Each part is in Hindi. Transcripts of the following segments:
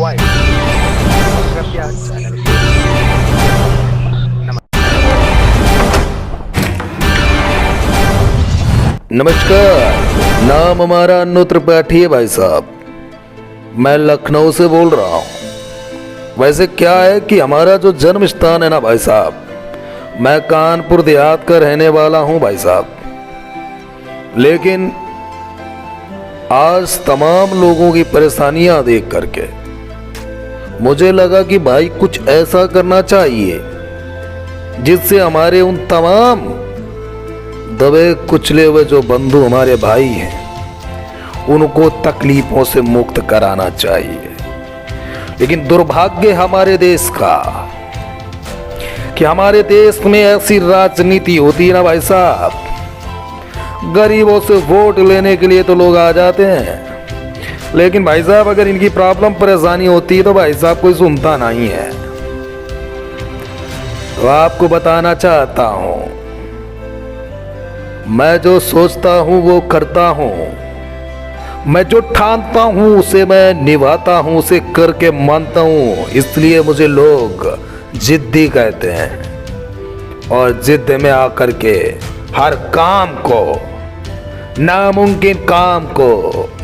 सब्सक्राइब कृपया चैनल को। नमस्कार, नाम हमारा अन्नू त्रिपाठी है भाई साहब। मैं लखनऊ से बोल रहा हूँ। वैसे क्या है कि हमारा जो जन्म स्थान है ना भाई साहब, मैं कानपुर देहात का रहने वाला हूँ भाई साहब। लेकिन आज तमाम लोगों की परेशानियां देख करके मुझे लगा कि भाई कुछ ऐसा करना चाहिए जिससे हमारे उन तमाम दबे कुचले हुए जो बंधु हमारे भाई हैं उनको तकलीफों से मुक्त कराना चाहिए। लेकिन दुर्भाग्य हमारे देश का कि हमारे देश में ऐसी राजनीति होती है ना भाई साहब, गरीबों से वोट लेने के लिए तो लोग आ जाते हैं, लेकिन भाई साहब अगर इनकी प्रॉब्लम परेशानी होती है तो भाई साहब कोई सुनता नहीं है। तो आपको बताना चाहता हूं, मैं जो सोचता हूं वो करता हूं, मैं जो ठानता हूं उसे मैं निभाता हूं, उसे करके मानता हूं। इसलिए मुझे लोग जिद्दी कहते हैं और जिद में आकर के हर काम को, नामुमकिन काम को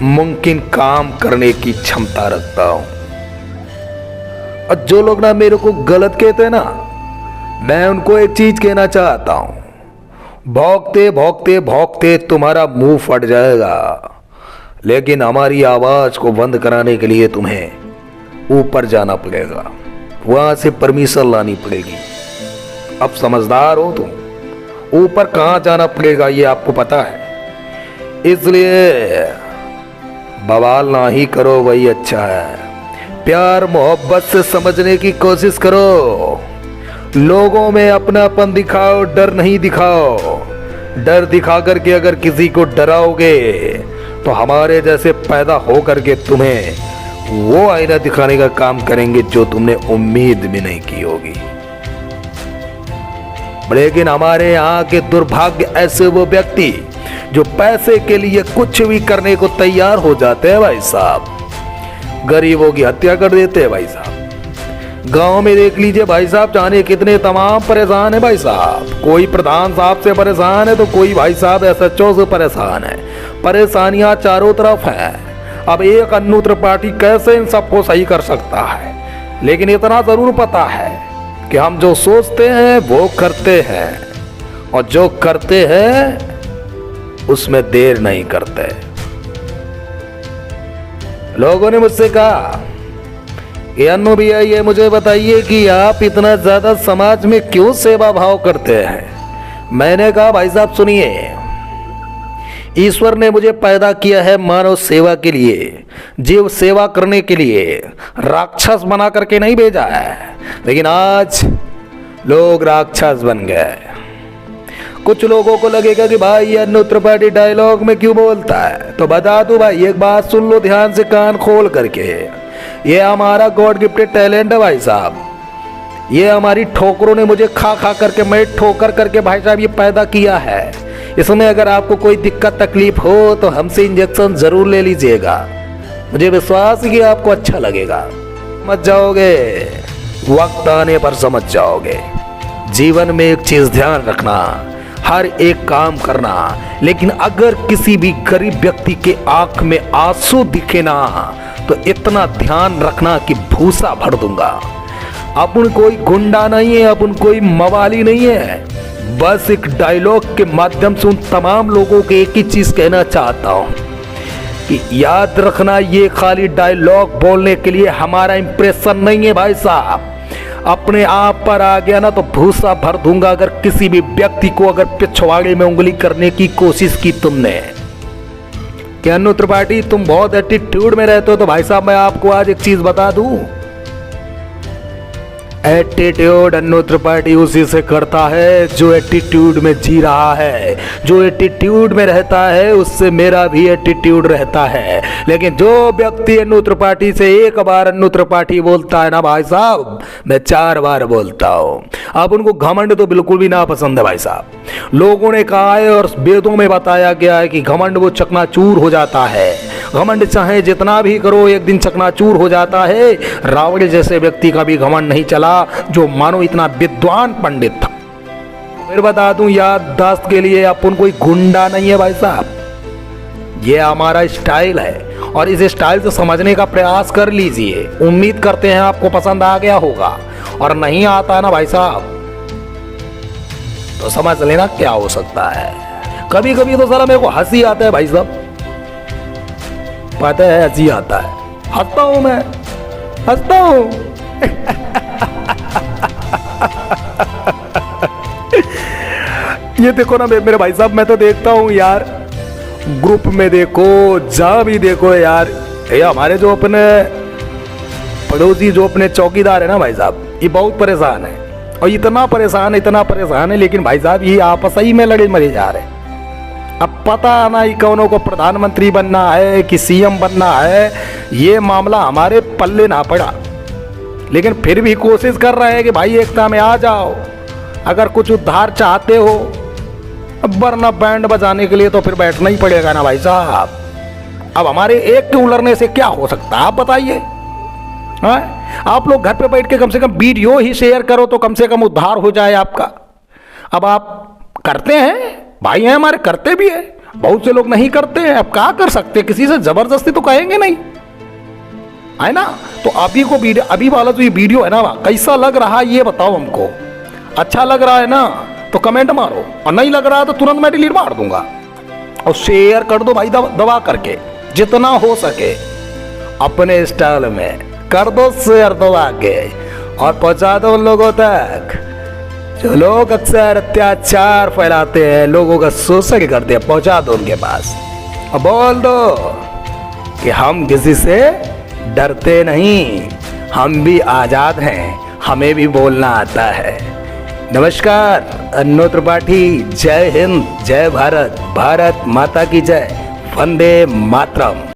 मुमकिन काम करने की क्षमता रखता हूं। और जो लोग ना मेरे को गलत कहते हैं ना, मैं उनको एक चीज कहना चाहता हूं, भौंकते भौंकते भौंकते तुम्हारा मुंह फट जाएगा, लेकिन हमारी आवाज को बंद कराने के लिए तुम्हें ऊपर जाना पड़ेगा, वहां से परमिशन लानी पड़ेगी। अब समझदार हो तुम, ऊपर कहां जाना पड़ेगा ये आपको पता है। इसलिए बवाल ना ही करो, वही अच्छा है। प्यार मोहब्बत से समझने की कोशिश करो, लोगों में अपनापन दिखाओ, डर नहीं दिखाओ। डर दिखा करके अगर किसी को डराओगे तो हमारे जैसे पैदा हो करके तुम्हें वो आईना दिखाने का काम करेंगे जो तुमने उम्मीद भी नहीं की होगी। लेकिन हमारे यहाँ के दुर्भाग्य ऐसे वो व्यक्ति जो पैसे के लिए कुछ भी करने को तैयार हो जाते हैं भाई साहब, गरीबों की हत्या कर देते हैं भाई साहब। गांव में देख लीजिए भाई साहब, जाने कितने तमाम परेशान है भाई साहब। कोई प्रधान साहब से परेशान है तो कोई भाई साहब SHO से परेशान है। परेशानियां चारों तरफ हैं। अब एक अन्नू त्रिपाठी कैसे इन सबको सही कर सकता है? लेकिन इतना जरूर पता है कि हम जो सोचते हैं वो करते हैं, और जो करते हैं उसमें देर नहीं करते। लोगों ने मुझसे कहा कि अन्नू भैया ये मुझे बताइए कि आप इतना ज्यादा समाज में क्यों सेवा भाव करते हैं। मैंने कहा भाई साहब सुनिए, ईश्वर ने मुझे पैदा किया है मानव सेवा के लिए, जीव सेवा करने के लिए, राक्षस बना करके नहीं भेजा है। लेकिन आज लोग राक्षस बन गए। कुछ लोगों को लगेगा कि भाई ये अन्नू त्रिपाठी डायलॉग में क्यों बोलता है, तो बता दूं भाई, एक बात सुन लो ध्यान से कान खोल करके। ये हमारा गॉड गिफ्टेड टैलेंट है भाई साहब। ये हमारी ठोकरों ने मुझे खा खा करके, मैं ठोकर करके भाई साहब ये पैदा किया है। इसमें अगर आपको कोई दिक्कत तकलीफ हो तो हमसे इंजेक्शन जरूर ले लीजिएगा, मुझे विश्वास है कि आपको अच्छा लगेगा। समझ जाओगे, वक्त आने पर समझ जाओगे। जीवन में एक चीज ध्यान रखना, हर एक काम करना, लेकिन अगर किसी भी गरीब व्यक्ति के आंख में आंसू दिखे ना तो इतना ध्यान रखना कि भूसा भर दूंगा। अपन कोई गुंडा नहीं है, अपन कोई मवाली नहीं है। बस एक डायलॉग के माध्यम से उन तमाम लोगों को एक ही चीज कहना चाहता हूं कि याद रखना, ये खाली डायलॉग बोलने के लिए हमारा इंप्रेशन नहीं है भाई साहब। अपने आप पर आ गया ना तो भूसा भर दूंगा अगर किसी भी व्यक्ति को अगर पिछवाड़े में उंगली करने की कोशिश की तुमने। क्या अन्नू त्रिपाठी तुम बहुत एटीट्यूड में रहते हो, तो भाई साहब मैं आपको आज एक चीज बता दूं, एटीट्यूड अन्नू त्रिपाठी उसी से करता है जो एटीट्यूड में जी रहा है, जो एटीट्यूड में रहता है उससे मेरा भी एटीट्यूड रहता है। लेकिन जो व्यक्ति अन्नू त्रिपाठी से एक बार अन्नू त्रिपाठी बोलता है ना भाई साहब, मैं 4 बार बोलता हूँ। अब उनको घमंड तो बिल्कुल भी ना पसंद है भाई साहब। लोगों ने कहा है और वेदों में बताया गया है कि घमंड वो चकनाचूर हो जाता है। घमंड चाहे जितना भी करो एक दिन चकनाचूर हो जाता है। रावण जैसे व्यक्ति का भी घमंड नहीं चला जो मानो इतना विद्वान पंडित था। फिर बता दूं याददाश्त के लिए, अपन कोई गुंडा नहीं है भाई साहब। ये हमारा स्टाइल है और इस स्टाइल से समझने का प्रयास कर लीजिए। उम्मीद करते हैं आपको पसंद आ गया होगा, और नहीं आता ना भाई साहब तो समझ लेना क्या हो सकता है। कभी कभी तो साला मेरे को हंसी आता है भाई साहब, पता है हंसी आता है, हंसता हूं मैं, हंसता हूं। ये देखो ना मेरे भाई साहब, मैं तो देखता हूं यार, ग्रुप में देखो जहां भी देखो यार, ये हमारे जो अपने पड़ोसी जो अपने चौकीदार है ना भाई साहब, ये बहुत परेशान है। और इतना परेशान है, लेकिन भाई साहब ये आपस ही में लड़े मरे जा रहे हैं। अब पता नहीं कौनों को प्रधानमंत्री बनना है कि सीएम बनना है, ये मामला हमारे पल्ले ना पड़ा। लेकिन फिर भी कोशिश कर रहे हैं कि भाई एकता में आ जाओ, अगर कुछ उद्धार चाहते हो। वरना बैंड बजाने के लिए तो फिर बैठना ही पड़ेगा ना भाई साहब। अब हमारे एक के उलरने से क्या हो सकता है आप बताइए। आप लोग घर पे बैठ के कम से कम वीडियो ही शेयर करो तो कम से कम उद्धार हो जाए आपका। अब आप करते हैं, भाई हैं हमारे, करते भी है, बहुत से लोग नहीं करते हैं। अब क्या कर सकते, किसी से जबरदस्ती तो कहेंगे नहीं, है ना। तो अभी को वीडियो, अभी वाला जो ये वीडियो है ना, कैसा लग रहा है ये बताओ हमको। अच्छा लग रहा है ना तो कमेंट मारो, और नहीं लग रहा है तो तुरंत मैं डिलीट मार दूंगा। और शेयर कर दो भाई दबा करके, जितना हो सके अपने स्टाइल में कर दो शेयर दबा के, और पहुंचा दो उन लोगों तक जो लोग अक्सर अत्याचार फैलाते हैं, लोगों का शोषण करते हैं। पहुंचा दो उनके पास और बोल दो कि हम किसी से डरते नहीं, हम भी आजाद हैं, हमें भी बोलना आता है। नमस्कार, अन्नू त्रिपाठी। जय हिंद, जय भारत, भारत माता की जय, वंदे मातरम।